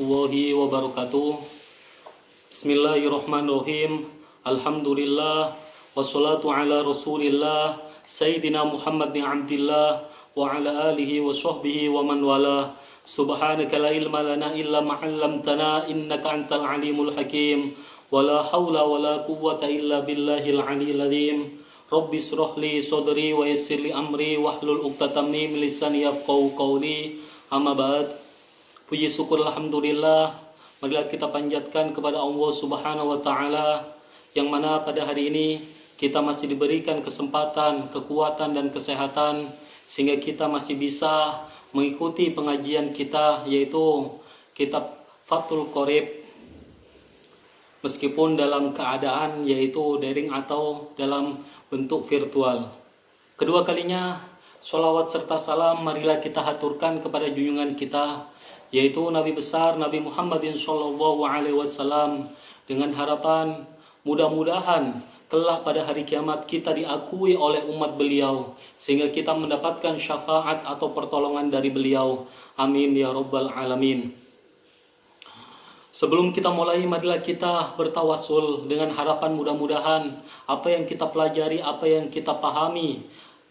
warahmatullahi wabarakatuh. Bismillahirrahmanirrahim. Alhamdulillah wassalatu ala Rasulillah Sayyidina Muhammad bin Abdillah wa ala alihi wa sahbihi wa man wala. Subhanaka la ilma lana illa ma 'allamtana innaka antal alimul hakim. Wala haula wala quwwata illa billahil aliyil azim. Rabbi shrah li sadri wa yassir li amri wahlul 'uqdatam min lisani yafqahu qawli. Amma ba'd. Puji syukur alhamdulillah marilah kita panjatkan kepada Allah Subhanahu wa taala yang mana pada hari ini kita masih diberikan kesempatan, kekuatan dan kesehatan sehingga kita masih bisa mengikuti pengajian kita yaitu kitab Fathul Qorib meskipun dalam keadaan yaitu daring atau dalam bentuk virtual. Kedua kalinya sholawat serta salam marilah kita haturkan kepada junjungan kita yaitu Nabi besar Nabi Muhammadin Shallallahu Alaihi Wasallam dengan harapan mudah-mudahan kelak pada hari kiamat kita diakui oleh umat beliau sehingga kita mendapatkan syafaat atau pertolongan dari beliau. Amin ya Rabbal Alamin. Sebelum kita mulai, marilah kita bertawasul dengan harapan mudah-mudahan apa yang kita pelajari, apa yang kita pahami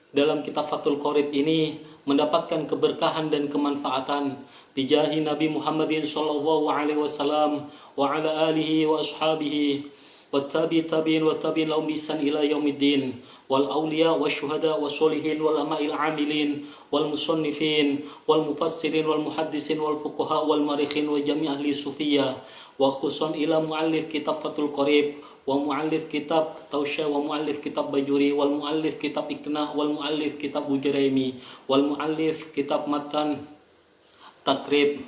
dalam kitab Fathul Qorib ini mendapatkan keberkahan dan kemanfaatan bijahi Nabi Muhammadin sallallahu alaihi wasallam wa ala alihi wa ashabihi wa tabi'in wa tabi'in lahum bisan ila yaumiddin wal awliya wa syuhada wa sholihin wal ama'il amilin wal musannifin wal mufassirin wal muhaddisin wal fuqaha wal marikhin wa jami' ahli sufiyah wa khusun ila muallif kitab Fathul Qorib wa muallif kitab Tausyah wa muallif kitab Bajuri wal muallif kitab Iqna wal muallif kitab Bujaraimi wal muallif kitab Matan Takrib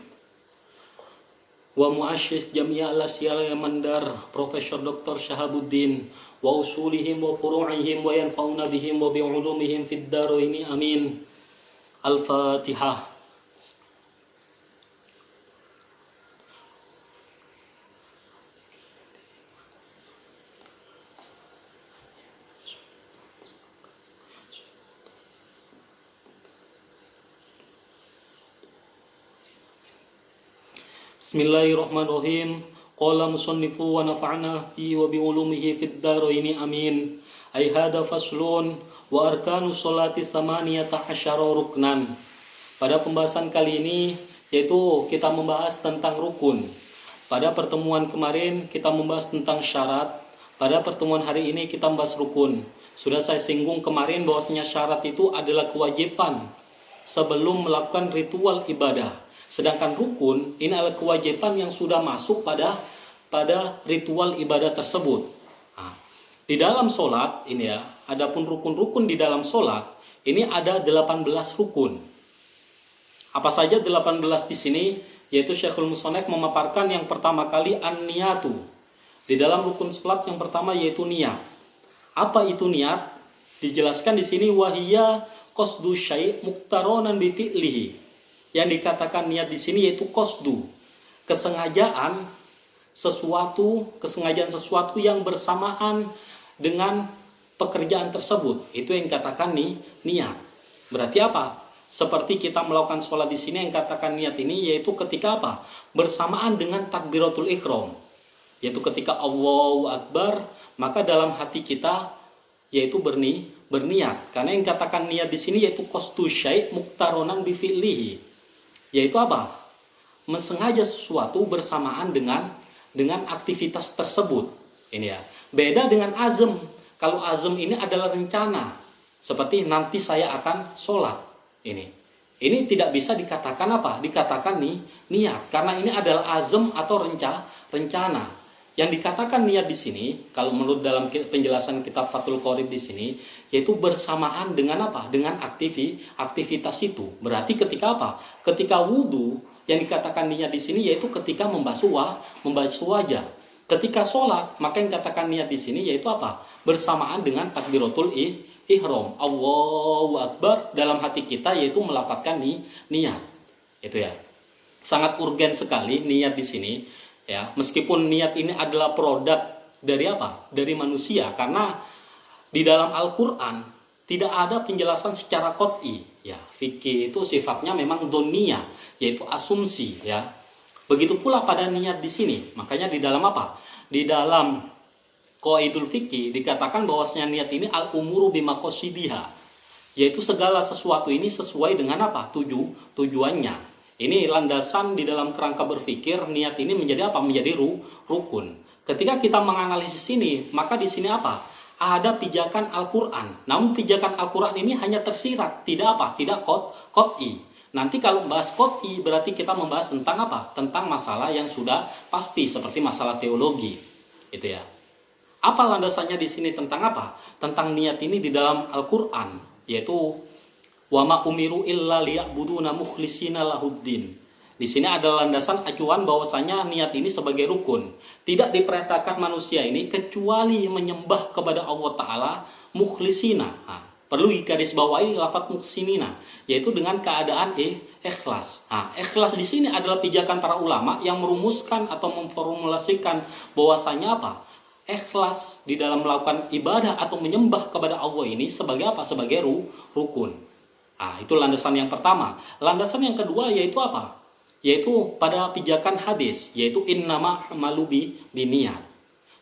wa muassis Jami'ah al-Asyal Mandar Profesor Dr. Syahabuddin wa usulihim wa furu'ihim wa yanfa'una bihim wa bi'ulumihim fid daraini amin. Al-Fatihah. Bismillahirrahmanirrahim. Qala musannifu wa nafa'na bi wa bi ulumihi fid daraini amin. Ai hada faslun wa arkanu sholati tsamaniyata asyara ruknan. Pada pembahasan kali ini yaitu kita membahas tentang rukun. Pada pertemuan kemarin kita membahas tentang syarat. Pada pertemuan hari ini kita membahas rukun. Sudah saya singgung kemarin bahwasanya syarat itu adalah kewajiban sebelum melakukan ritual ibadah. Sedangkan rukun ini adalah kewajiban yang sudah masuk pada ritual ibadah tersebut. Nah, di dalam sholat ini ya, adapun rukun-rukun di dalam sholat ini ada 18 rukun. Apa saja 18 di sini? Yaitu Syekhul Musannaf memaparkan yang pertama kali an-niyatu. Di dalam rukun sholat yang pertama yaitu niat. Apa itu niat? Dijelaskan di sini wahiyya qasdu syai' muqtaronan bi fi'lihi. Yang dikatakan niat di sini yaitu qasdu, kesengajaan sesuatu yang bersamaan dengan pekerjaan tersebut. Itu yang dikatakan niat. Berarti apa? Seperti kita melakukan sholat di sini yang katakan niat ini yaitu ketika apa? Bersamaan dengan takbiratul ihram. Yaitu ketika Allahu Akbar, maka dalam hati kita yaitu berniat. Karena yang katakan niat di sini yaitu qasdu syai' muqtaronan bi fi'lihi. Yaitu apa? Mensengaja sesuatu bersamaan dengan aktivitas tersebut. Ini ya. Beda dengan azm. Kalau azm ini adalah rencana. Seperti nanti saya akan sholat. Ini tidak bisa dikatakan apa? Dikatakan niat. Karena ini adalah azm atau rencana. Yang dikatakan niat di sini, kalau menurut dalam penjelasan kitab Fathul Qorib di sini, yaitu bersamaan dengan apa? Dengan aktivitas itu. Berarti ketika apa? Ketika wudu, yang dikatakan niat di sini yaitu ketika membasuh wajah. Ketika sholat, maka yang dikatakan niat di sini yaitu apa? Bersamaan dengan takbiratul ihram. Allahu Akbar dalam hati kita yaitu melafadzkan niat. Itu ya. Sangat urgen sekali niat di sini. Ya, meskipun niat ini adalah produk dari apa? Dari manusia, karena di dalam Al-Qur'an tidak ada penjelasan secara qot'i. Ya, fikih itu sifatnya memang dunia, yaitu asumsi ya. Begitu pula pada niat di sini. Makanya di dalam apa? Di dalam Qawaidul Fikih dikatakan bahwasanya niat ini al-umuru bimaqasidiha, yaitu segala sesuatu ini sesuai dengan apa? Tujuannya. Ini landasan di dalam kerangka berpikir niat ini menjadi apa? Menjadi rukun. Ketika kita menganalisis ini, maka di sini apa? Ada pijakan Al-Qur'an. Namun pijakan Al-Qur'an ini hanya tersirat, tidak apa? Tidak qot'i. Nanti kalau membahas qot'i berarti kita membahas tentang apa? Tentang masalah yang sudah pasti seperti masalah teologi. Itu ya. Apa landasannya di sini tentang apa? Tentang niat ini di dalam Al-Qur'an, yaitu wa ma umiru illa liya'buduna mukhlishina lahuddin. Di sini ada landasan acuan bahwasanya niat ini sebagai rukun. Tidak diperintahkan manusia ini kecuali menyembah kepada Allah Ta'ala mukhlisina. Nah, perlu digarisbawahi lafaz muhsinina, yaitu dengan keadaan ikhlas. Nah, ikhlas di sini adalah pijakan para ulama yang merumuskan atau memformulasikan bahwasanya apa? Ikhlas di dalam melakukan ibadah atau menyembah kepada Allah ini sebagai apa? Sebagai rukun. Nah, itu landasan yang pertama. Landasan yang kedua yaitu apa? Yaitu pada pijakan hadis, yaitu innama a'malu biniyat.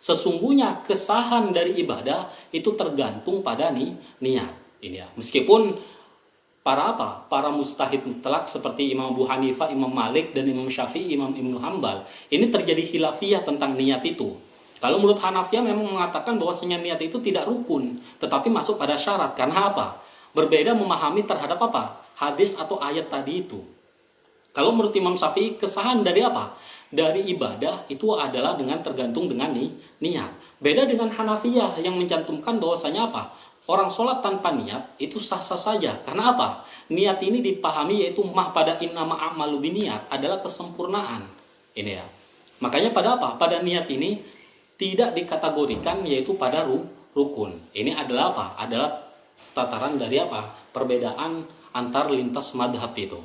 Sesungguhnya kesahan dari ibadah itu tergantung pada niat. Ini ya. Meskipun para mustahid mutlak seperti Imam Abu Hanifah, Imam Malik dan Imam Syafi'i, Imam Ibnu Hambal, ini terjadi khilafiyah tentang niat itu. Kalau menurut Hanafiyah memang mengatakan bahwasanya niat itu tidak rukun, tetapi masuk pada syarat. Karena apa? Berbeda memahami terhadap apa? Hadis atau ayat tadi itu. Kalau menurut Imam Syafi'i, kesahan dari apa? Dari ibadah itu adalah dengan tergantung dengan niat. Beda dengan Hanafiyah yang mencantumkan bahwasanya apa? Orang sholat tanpa niat itu sah-sah saja. Karena apa? Niat ini dipahami yaitu pada innama a'malu biniyat adalah kesempurnaan. Ini ya. Makanya pada apa? Pada niat ini tidak dikategorikan yaitu pada rukun. Ini adalah apa? Adalah tataran dari apa? Perbedaan antar lintas madhab itu.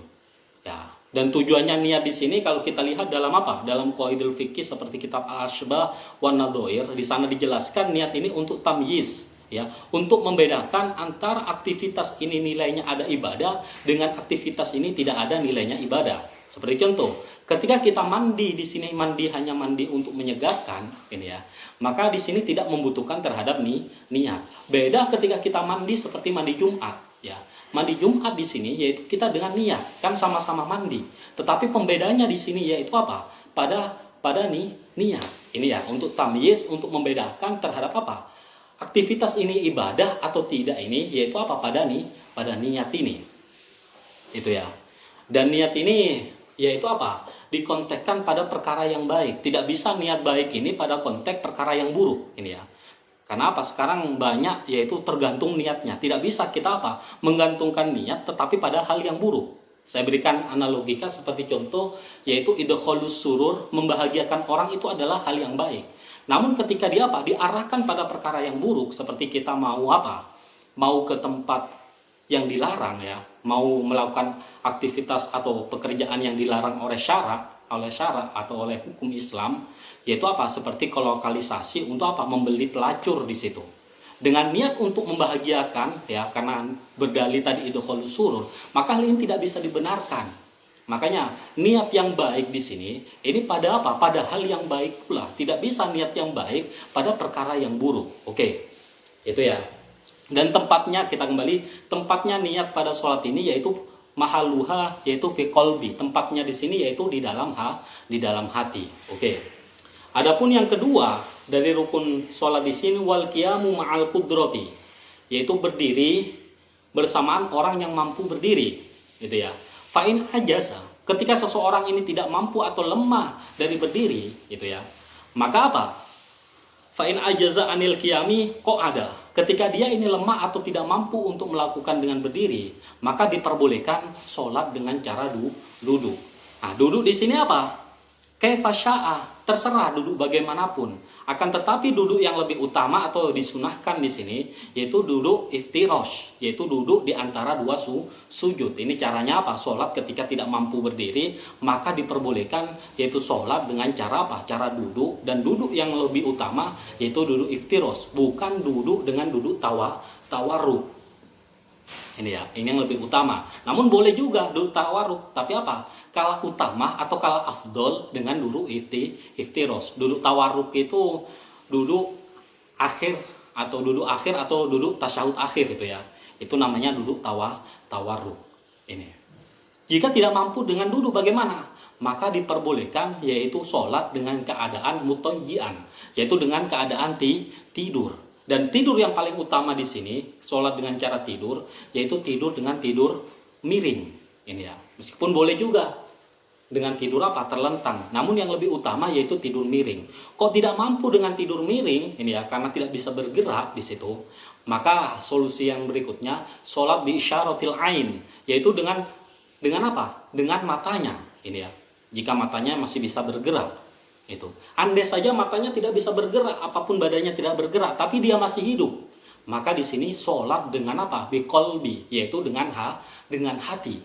Ya. Dan tujuannya niat di sini kalau kita lihat dalam apa? Dalam Qawaidul Fikih seperti kitab Al-Ashbah wan Nadhair, di sana dijelaskan niat ini untuk tamyiz, ya, untuk membedakan antara aktivitas ini nilainya ada ibadah dengan aktivitas ini tidak ada nilainya ibadah. Seperti contoh, ketika kita mandi di sini mandi hanya mandi untuk menyegarkan, ini ya, maka di sini tidak membutuhkan terhadap niat. Beda ketika kita mandi seperti mandi Jumat, ya. Mandi Jumat di sini yaitu kita dengan niat, kan sama-sama mandi. Tetapi pembedanya di sini yaitu apa? Pada niat. Ini ya, untuk tamyiz, untuk membedakan terhadap apa? Aktivitas ini ibadah atau tidak ini yaitu apa? Pada niat ini. Itu ya. Dan niat ini yaitu apa? Dikontekskan pada perkara yang baik. Tidak bisa niat baik ini pada konteks perkara yang buruk. Ini ya. Karena apa? Sekarang banyak yaitu tergantung niatnya. Tidak bisa kita apa? Menggantungkan niat tetapi pada hal yang buruk. Saya berikan analogika seperti contoh yaitu idkhalus surur, membahagiakan orang itu adalah hal yang baik. Namun ketika dia apa? Diarahkan pada perkara yang buruk seperti kita mau apa? Mau ke tempat yang dilarang ya, mau melakukan aktivitas atau pekerjaan yang dilarang oleh syarak atau oleh hukum Islam. Yaitu apa? Seperti kolokalisasi untuk apa? Membeli pelacur di situ. Dengan niat untuk membahagiakan ya, karena berdalih tadi idkhalus surur, maka hal ini tidak bisa dibenarkan. Makanya niat yang baik di sini ini pada apa? Pada hal yang baik pula. Tidak bisa niat yang baik pada perkara yang buruk. Oke. Itu ya. Dan tempatnya kita kembali, tempatnya niat pada sholat ini yaitu mahaluha, yaitu fi qalbi. Tempatnya di sini yaitu di dalam hati. Oke. Adapun yang kedua dari rukun sholat di sini wal qiyamu ma'al qudrati, yaitu berdiri bersamaan orang yang mampu berdiri, gitu ya. Fa'in ajasa, ketika seseorang ini tidak mampu atau lemah dari berdiri, gitu ya. Maka apa? Fa'in ajaza anil qiyami qa'ada. Ketika dia ini lemah atau tidak mampu untuk melakukan dengan berdiri, maka diperbolehkan sholat dengan cara duduk. Nah, duduk di sini apa? Kaifa sya'a, terserah duduk bagaimanapun. Akan tetapi duduk yang lebih utama atau disunahkan di sini yaitu duduk iftirosh, yaitu duduk di antara dua sujud. Ini caranya apa? Sholat ketika tidak mampu berdiri, maka diperbolehkan yaitu sholat dengan cara apa? Cara duduk, dan duduk yang lebih utama yaitu duduk iftirosh, bukan duduk dengan duduk tawarruk. Ini ya, ini yang lebih utama. Namun boleh juga duduk tawarruk, tapi apa? Kalah utama atau kalah afdol dengan duduk iftiros. Duduk tawarruk itu duduk akhir atau duduk tasyahud akhir gitu ya. Itu namanya duduk tawarruk. Ini. Jika tidak mampu dengan duduk bagaimana? Maka diperbolehkan yaitu sholat dengan keadaan mutojjian, yaitu dengan keadaan tidur. Dan tidur yang paling utama di sini, sholat dengan cara tidur, yaitu tidur dengan tidur miring. Ini ya, meskipun boleh juga dengan tidur apa? Terlentang. Namun yang lebih utama yaitu tidur miring. Kok tidak mampu dengan tidur miring, ini ya, karena tidak bisa bergerak di situ, maka solusi yang berikutnya, sholat bi isyaratil ain, yaitu dengan apa? Dengan matanya. Ini ya, jika matanya masih bisa bergerak. Itu. Andai saja matanya tidak bisa bergerak, apapun badannya tidak bergerak, tapi dia masih hidup, maka di sini sholat dengan apa? Biqalbi, yaitu dengan hati.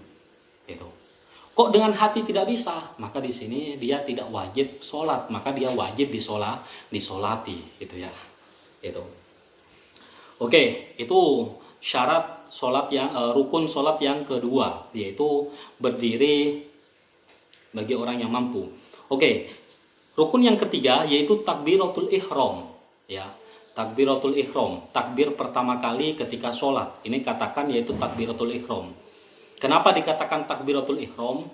Itu. Kok dengan hati tidak bisa? Maka di sini dia tidak wajib sholat, maka dia wajib disolati, itu ya. Itu. Oke, itu syarat sholat yang rukun sholat yang kedua, yaitu berdiri bagi orang yang mampu. Oke. Rukun yang ketiga yaitu takbiratul ihram, ya. Takbiratul ihram, takbir pertama kali ketika sholat. Ini katakan yaitu takbiratul ihram. Kenapa dikatakan takbiratul ihram?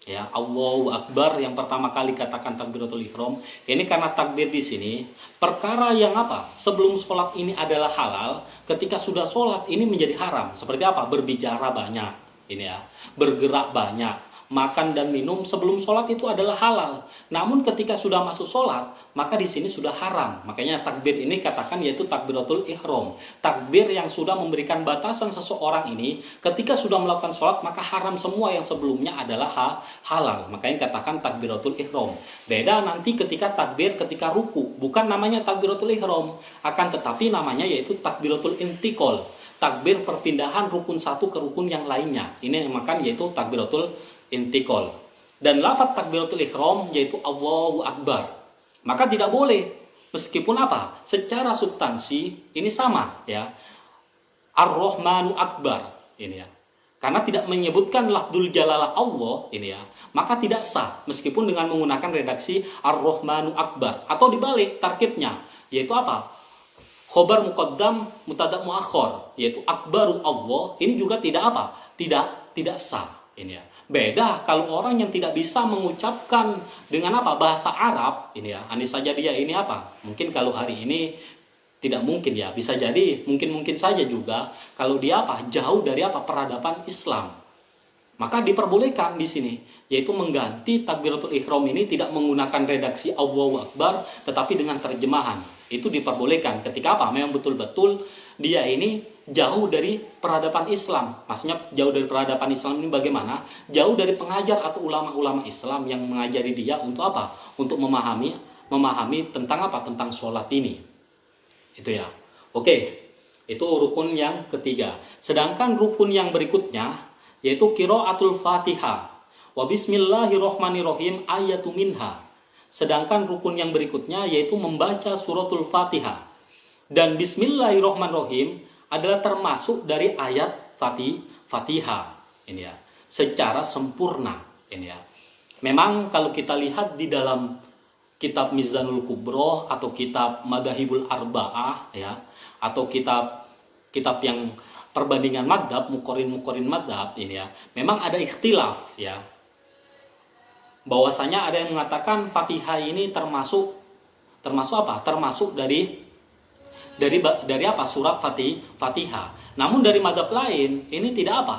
Ya, Allahu Akbar yang pertama kali katakan takbiratul ihram. Ini karena takbir di sini perkara yang apa? Sebelum sholat ini adalah halal, ketika sudah sholat ini menjadi haram. Seperti apa? Berbicara banyak, ini ya. Bergerak banyak. Makan dan minum sebelum sholat itu adalah halal. Namun ketika sudah masuk sholat, maka di sini sudah haram. Makanya takbir ini katakan yaitu takbiratul ihram. Takbir yang sudah memberikan batasan seseorang ini, ketika sudah melakukan sholat, maka haram semua yang sebelumnya adalah halal. Makanya katakan takbiratul ihram. Beda nanti ketika takbir ketika ruku. Bukan namanya takbiratul ihram. Akan tetapi namanya yaitu takbiratul intiqal. Takbir perpindahan rukun satu ke rukun yang lainnya. Ini yang makan yaitu takbiratul intiqal. Dan lafaz takbiratul ihram yaitu Allahu Akbar. Maka tidak boleh, meskipun apa? Secara substansi ini sama ya. Ar-Rahmanu Akbar ini ya. Karena tidak menyebutkan lafdzul jalalah Allah ini ya, maka tidak sah meskipun dengan menggunakan redaksi Ar-Rahmanu Akbar atau dibalik tarkibnya yaitu apa? Khobar muqaddam mubtada muakhar yaitu akbaru Allah ini juga tidak apa? Tidak sah ini ya. Beda kalau orang yang tidak bisa mengucapkan dengan apa? Bahasa Arab ini ya. Anis saja dia ini apa? Mungkin kalau hari ini tidak mungkin ya. Bisa jadi mungkin saja juga kalau dia apa? Jauh dari apa? Peradaban Islam. Maka diperbolehkan di sini yaitu mengganti takbiratul ihram ini tidak menggunakan redaksi Allahu Akbar tetapi dengan terjemahan. Itu diperbolehkan ketika apa? Memang betul-betul dia ini jauh dari peradaban Islam. Maksudnya jauh dari peradaban Islam ini bagaimana? Jauh dari pengajar atau ulama-ulama Islam yang mengajari dia untuk apa? Untuk memahami tentang apa? Tentang sholat ini. Itu ya. Oke, itu rukun yang ketiga. Sedangkan rukun yang berikutnya yaitu qiraatul Fatihah. Wa bismillahirrahmanirrahim ayatu minha. Sedangkan rukun yang berikutnya yaitu membaca suratul Fatihah. Dan bismillahirrahmanirrahim adalah termasuk dari ayat Fatihah ini ya, secara sempurna ini ya. Memang kalau kita lihat di dalam kitab Mizanul Kubro atau kitab Madahibul Arba'ah ya, atau kitab yang perbandingan madhab, mukorin madhab ini ya, memang ada ikhtilaf ya. Bahwasanya ada yang mengatakan Fatihah ini termasuk apa? Termasuk dari apa? Surat Fatihah. Namun dari madhab lain ini tidak apa?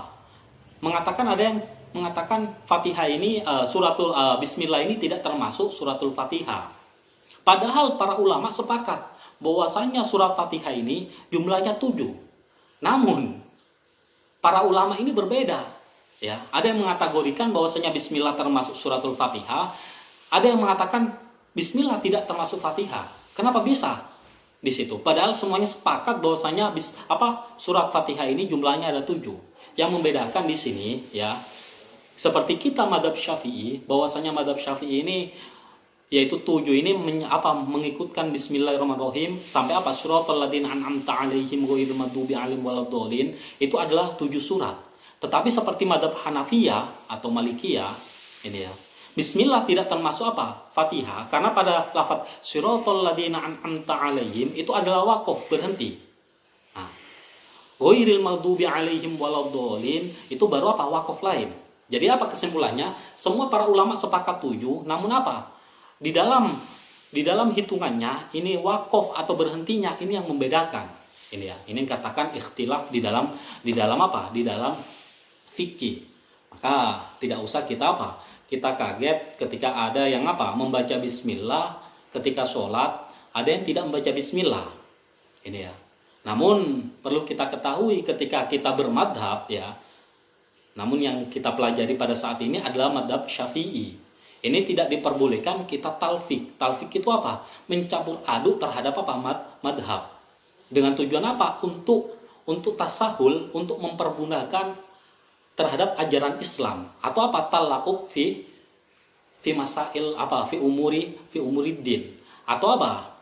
Ada yang mengatakan Fatihah ini suratul Bismillah ini tidak termasuk suratul Fatihah. Padahal para ulama sepakat bahwasanya surat Fatihah ini jumlahnya 7. Namun para ulama ini berbeda. Ya, ada yang mengkategorikan bahwasanya Bismillah termasuk suratul Fatihah, ada yang mengatakan Bismillah tidak termasuk Fatihah. Kenapa bisa? Di situ. Padahal semuanya sepakat bahwasanya surat Fatihah ini jumlahnya ada 7. Yang membedakan di sini ya, seperti kita madhab Syafi'i, bahwasanya madhab Syafi'i ini yaitu 7 ini mengikutkan bismillahirrahmanirrahim sampai apa? Suratal ladzina an'amta 'alaihim ghairil maghdubi 'alaihim waladdallin. Itu adalah 7 surat. Tetapi seperti mazhab Hanafiyah atau Malikiyah ini ya, bismillah tidak termasuk apa? Fatihah, karena pada lafaz siratal ladzina an'amta 'alaihim itu adalah wakaf, berhenti. Nah, ghairil maghdubi 'alaihim waladdallin itu baru apa? Wakaf lain. Jadi apa kesimpulannya? Semua para ulama sepakat 7, namun apa? Di dalam hitungannya ini wakaf atau berhentinya ini yang membedakan. Ini ya, ini katakan ikhtilaf di dalam apa? Di dalam fikih. Maka tidak usah kita apa? Kita kaget ketika ada yang apa? Membaca bismillah ketika sholat, ada yang tidak membaca bismillah. Ini ya. Namun perlu kita ketahui ketika kita bermadhab ya. Namun yang kita pelajari pada saat ini adalah madhab Syafi'i. Ini tidak diperbolehkan kita talfik. Talfik itu apa? Mencampur aduk terhadap apa? Madhab. Dengan tujuan apa? Untuk tasahul, untuk mempergunakan terhadap ajaran Islam. Atau apa? Talaqub fi masail apa? Fi umuriddin. Atau apa?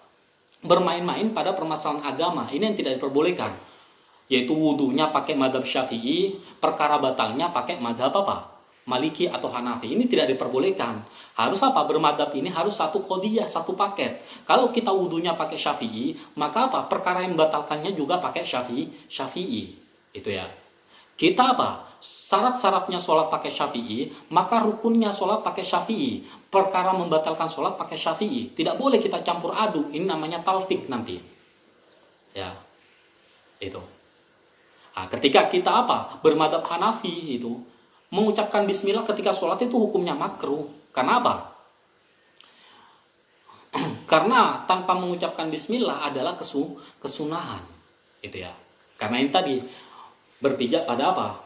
Bermain-main pada permasalahan agama. Ini yang tidak diperbolehkan. Yaitu wudunya pakai madhab Syafi'i, perkara batalnya pakai madhab apa? Maliki atau Hanafi. Ini tidak diperbolehkan. Harus apa? Bermadhab ini harus satu qodiyah, satu paket. Kalau kita wudunya pakai Syafi'i, maka apa? Perkara yang membatalkannya juga pakai Syafi'i. Itu ya. Kita apa? Syarat-syaratnya sholat pakai Syafi'i, maka rukunnya sholat pakai Syafi'i. Perkara membatalkan sholat pakai Syafi'i. Tidak boleh kita campur aduk. Ini namanya talfik nanti. Ya. Itu. Nah, ketika kita apa? Bermadhab Hanafi itu mengucapkan bismillah ketika sholat itu hukumnya makruh. Karena apa? Karena tanpa mengucapkan bismillah adalah kesunahan. Itu ya. Karena ini tadi berpijak pada apa?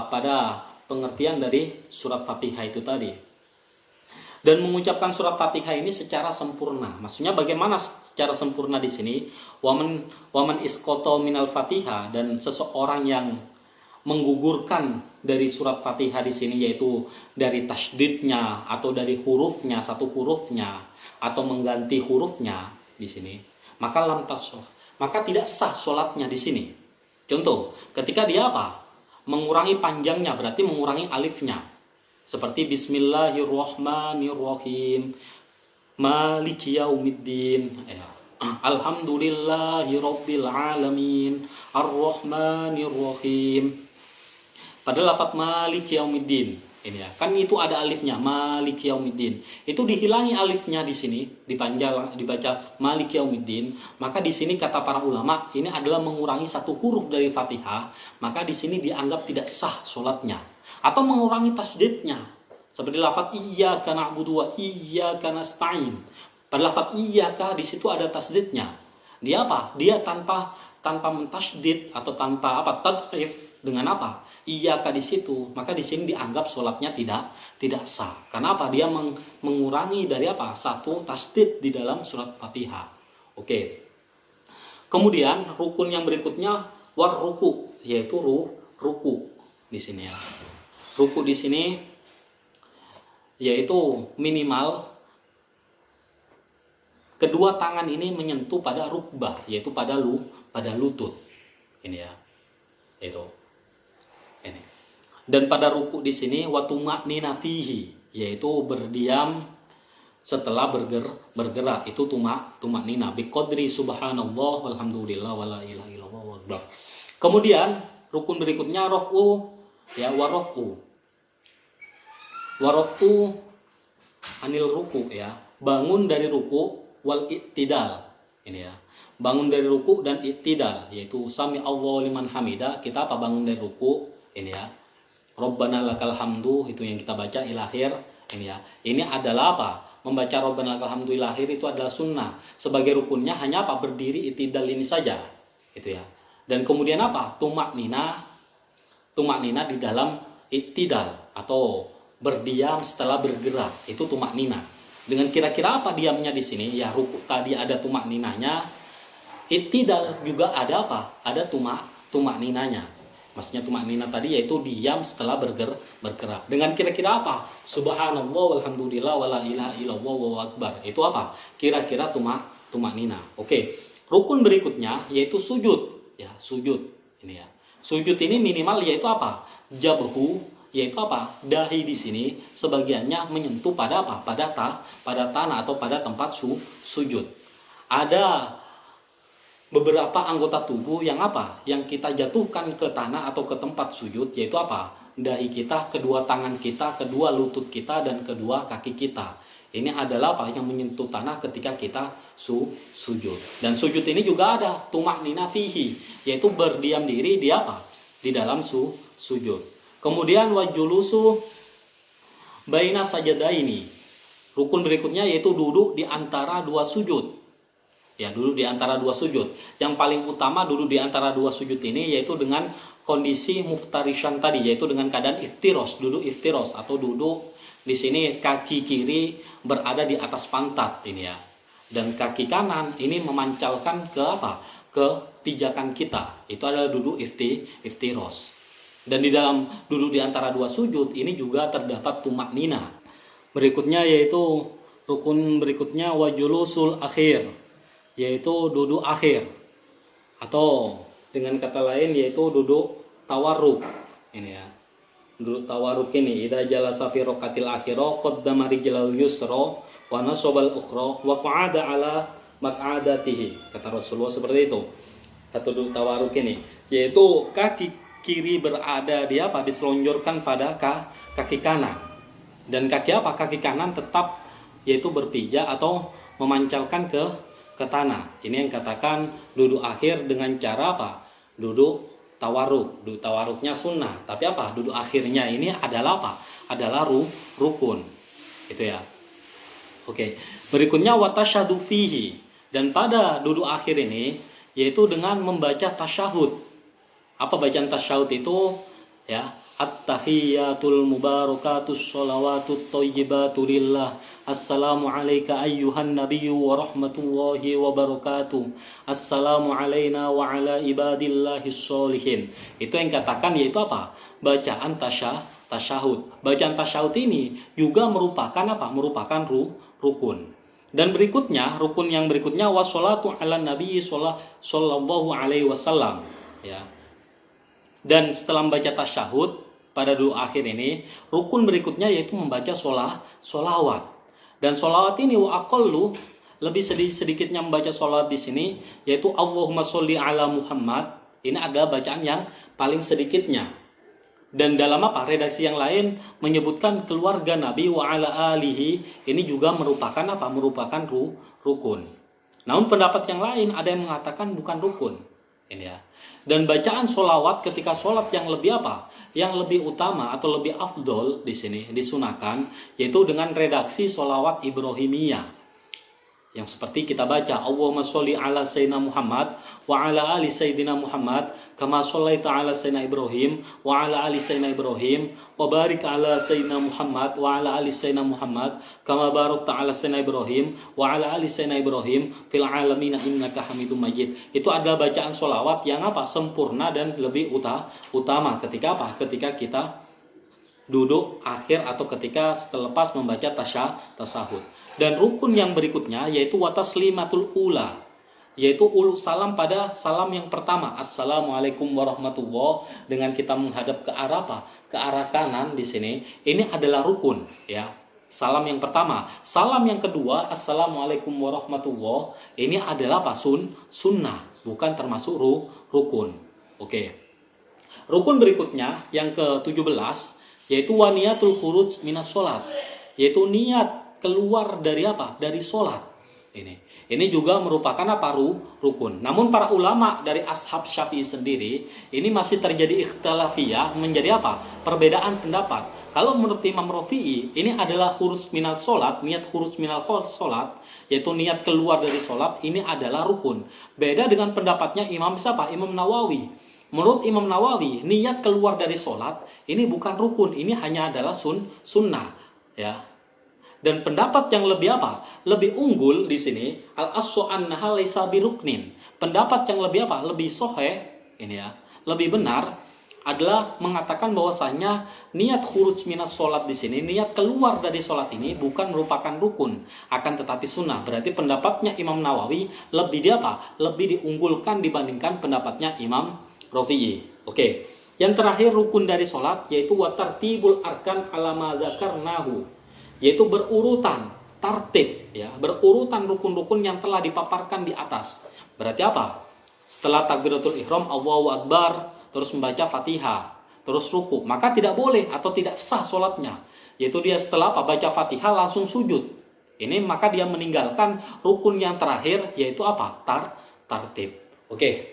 Pada pengertian dari surat Fatihah itu tadi. Dan mengucapkan surat Fatihah ini secara sempurna. Maksudnya bagaimana secara sempurna di sini? Waman isqata minal Fatihah, dan seseorang yang menggugurkan dari surat Fatihah di sini, yaitu dari tasydidnya atau dari hurufnya, satu hurufnya atau mengganti hurufnya di sini, maka lam tasah, maka tidak sah sholatnya di sini. Contoh, ketika dia apa? Mengurangi panjangnya, berarti mengurangi alifnya. Seperti bismillahirrahmanirrahim, maliki yaumiddin, ya. Alhamdulillahirabbil alamin, arrahmanirrahim. Pada lafaz maliki yaumiddin ini ya, kan itu ada alifnya, maliki yaumiddin. Itu dihilangi alifnya di sini, dibaca maliki yaumiddin. Maka di sini kata para ulama ini adalah mengurangi satu huruf dari Fatihah, maka di sini dianggap tidak sah sholatnya. Atau mengurangi tasydidnya, seperti lafaz iyyaka na'budu wa iyyaka nasta'in. Pada lafaz iyyaka di situ ada tasydidnya. Dia apa? Dia tanpa mentasydid atau tanpa apa? Tad'if dengan apa? Iyyaka di situ, maka di sini dianggap sholatnya tidak sah. Karena apa? Dia mengurangi dari apa? Satu tasydid di dalam surat Fatihah. Oke. Kemudian rukun yang berikutnya war ruku, yaitu ruku di sini ya. Ruku di sini yaitu minimal kedua tangan ini menyentuh pada rukbah, yaitu pada lutut. Ini ya. Itu. Ini. Dan pada ruku di sini watuma'nina fihi, yaitu berdiam setelah bergerak. Itu tumaknina biqadri subhanallah walhamdulillah wala ilaha illallah wallah. Kemudian rukun berikutnya raf'u, ya, warafu anil ruku, ya, bangun dari ruku, wal iktidal, ini ya, bangun dari ruku dan iktidal, yaitu sami Allahu liman hamida, kita apa? Bangun dari ruku, ini ya, Rabbana lakal hamdu, itu yang kita baca ilahir, ini ya, ini adalah apa? Membaca Rabbana lakal hamdu ilahir itu adalah sunnah. Sebagai rukunnya hanya apa? Berdiri iktidal ini saja, itu ya. Dan kemudian apa? Tumaknina di dalam iktidal atau berdiam setelah bergerak, itu tumaknina. Dengan kira-kira apa diamnya di sini? Ya, ruku tadi ada tumakninanya, iktidal juga ada apa? Ada tumakninanya. Maksudnya tumak nina tadi yaitu diam setelah bergerak. Dengan kira-kira apa? Subhanallah walhamdulillah wala ilaha illallah wallahu akbar. Itu apa? Kira-kira tumak nina. Oke. Rukun berikutnya yaitu sujud. Ya, sujud. Ini ya. Sujud ini minimal yaitu apa? Jabhu, yaitu apa? Dahi di sini sebagiannya menyentuh pada apa? Pada tanah atau pada tempat sujud. Ada beberapa anggota tubuh yang apa? Yang kita jatuhkan ke tanah atau ke tempat sujud, yaitu apa? Dahi kita, kedua tangan kita, kedua lutut kita, dan kedua kaki kita. Ini adalah apa? Yang menyentuh tanah ketika kita sujud. Dan sujud ini juga ada tumak nina fihi, yaitu berdiam diri di apa? Di dalam sujud. Kemudian wajulusu baina sajadaini. Rukun berikutnya yaitu duduk di antara dua sujud. Ya, duduk di antara dua sujud. Yang paling utama duduk di antara dua sujud ini yaitu dengan kondisi muftarishan tadi, yaitu dengan keadaan iftiros, duduk iftiros atau duduk di sini kaki kiri berada di atas pantat ini ya. Dan kaki kanan ini memancalkan ke apa? Ke pijakan kita. Itu adalah duduk iftiros. Dan di dalam duduk di antara dua sujud ini juga terdapat tumak nina. Berikutnya yaitu rukun berikutnya wajulusul akhir, yaitu duduk akhir. Atau dengan kata lain yaitu duduk tawarruk. Ini ya. Duduk tawarruk ini idza jalasa fi raqatil akhirah qaddama rijlal yusra wa nasabal ukhra wa qa'ada ala maq'adatihi. Kata Rasulullah seperti itu. Atau duduk tawarruk ini yaitu kaki kiri berada di apa? Diselonjorkan pada kaki kanan. Dan kaki apa? Kaki kanan tetap yaitu berpijak atau memancalkan ke tanah. Ini yang katakan duduk akhir dengan cara apa? Duduk tawarruk. Duduk tawarruknya sunnah. Tapi apa? Duduk akhirnya ini adalah apa? Adalah rukun. Itu ya. Oke. Berikutnya watasyahadu fihi. Dan pada duduk akhir ini yaitu dengan membaca tasyahud. Apa bacaan tasyahud itu? Ya, at-tahiyyatul mubarakatus sholawatut thayyibatu lillah. Assalamu alayka ayyuhan nabiyyu wa rahmatullahi wa barakatuh. Assalamu alayna wa ala ibadillahis sholihin. Itu yang katakan yaitu apa? Bacaan tasyahud. Bacaan tasyahud ini juga merupakan apa? Merupakan rukun. Dan berikutnya, rukun yang berikutnya wassalatu ala nabiyyi sallallahu alaihi wasallam. Ya. Dan setelah membaca tasyahud pada doa akhir ini, rukun berikutnya yaitu membaca sholawat. Dan sholawat ini wa aqallu, lebih sedikitnya membaca sholawat di sini yaitu Allahumma sholli ala Muhammad. Ini adalah bacaan yang paling sedikitnya. Dan dalam apa? Redaksi yang lain menyebutkan keluarga Nabi wa ala alihi, ini juga merupakan apa? Merupakan rukun. Namun pendapat yang lain ada yang mengatakan bukan rukun. Ini ya. Dan bacaan sholawat ketika sholat yang lebih apa? Yang lebih utama atau lebih afdol di sini disunahkan yaitu dengan redaksi sholawat Ibrahimiyah. Yang seperti kita baca Allahumma sholli ala sayyidina Muhammad wa ala ali sayyidina Muhammad kama shollaita ala sayyidina Ibrahim wa ala ali sayyidina Ibrahim wa barik ala sayyidina Muhammad wa ala ali sayyidina Muhammad kama barakta ala sayyidina Ibrahim wa ala ali sayyidina Ibrahim fil alamin innaka Hamidum Majid. Itu adalah bacaan sholawat yang apa? Sempurna dan lebih utama ketika apa? Ketika kita duduk akhir atau ketika selepas membaca tasyahud. Dan rukun yang berikutnya yaitu wataslimatul ula, yaitu ulu salam pada salam yang pertama, assalamualaikum warahmatullah, dengan kita menghadap ke arah apa? Ke arah kanan di sini. Ini adalah rukun ya. Salam yang pertama. Salam yang kedua, assalamualaikum warahmatullah, ini adalah apa? Sunnah, bukan termasuk rukun. Oke. Rukun berikutnya yang ke-17 yaitu waniyatul khuruj minas sholat, yaitu niat keluar dari apa? Dari sholat. Ini juga merupakan apa? Rukun. Namun para ulama dari ashab Syafi'i sendiri ini masih terjadi ikhtilafiyah, menjadi apa? Perbedaan pendapat. Kalau menurut Imam Rafi'i ini adalah khuruj minal sholat, niat khuruj minal sholat, yaitu niat keluar dari sholat, ini adalah rukun. Beda dengan pendapatnya Imam siapa? Imam Nawawi. Menurut Imam Nawawi, niat keluar dari sholat ini bukan rukun, ini hanya adalah sunnah. Ya. Dan pendapat yang lebih apa? Lebih unggul di sini al-ashu annaha laisa biruknin. Pendapat yang lebih apa? Lebih sahih ini ya. Lebih benar adalah mengatakan bahwasanya niat khuruj minas sholat di sini, niat keluar dari sholat ini bukan merupakan rukun, akan tetapi sunnah. Berarti pendapatnya Imam Nawawi lebih lebih diunggulkan dibandingkan pendapatnya Imam Rafi'i. Oke, yang terakhir rukun dari sholat yaitu watartibul arkan ala ma dzakarnahu, yaitu berurutan, tartib, ya, berurutan rukun-rukun yang telah dipaparkan di atas. Berarti apa? Setelah takbiratul ihram, Allahu Akbar, terus membaca Fatihah, terus ruku, maka tidak boleh atau tidak sah sholatnya. Yaitu dia setelah baca Fatihah langsung sujud. Ini maka dia meninggalkan rukun yang terakhir, yaitu apa? Tartib. Oke.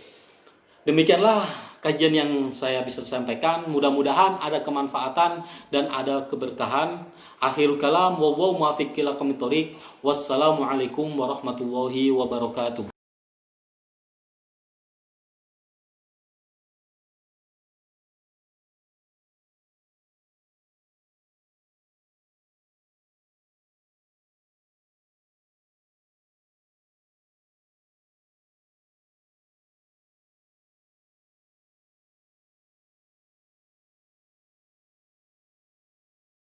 Demikianlah kajian yang saya bisa sampaikan. Mudah-mudahan ada kemanfaatan dan ada keberkahan. Akhirul kalam, wallahu muwaffiq ila aqwamit thoriq. Wassalamualaikum warahmatullahi wabarakatuh.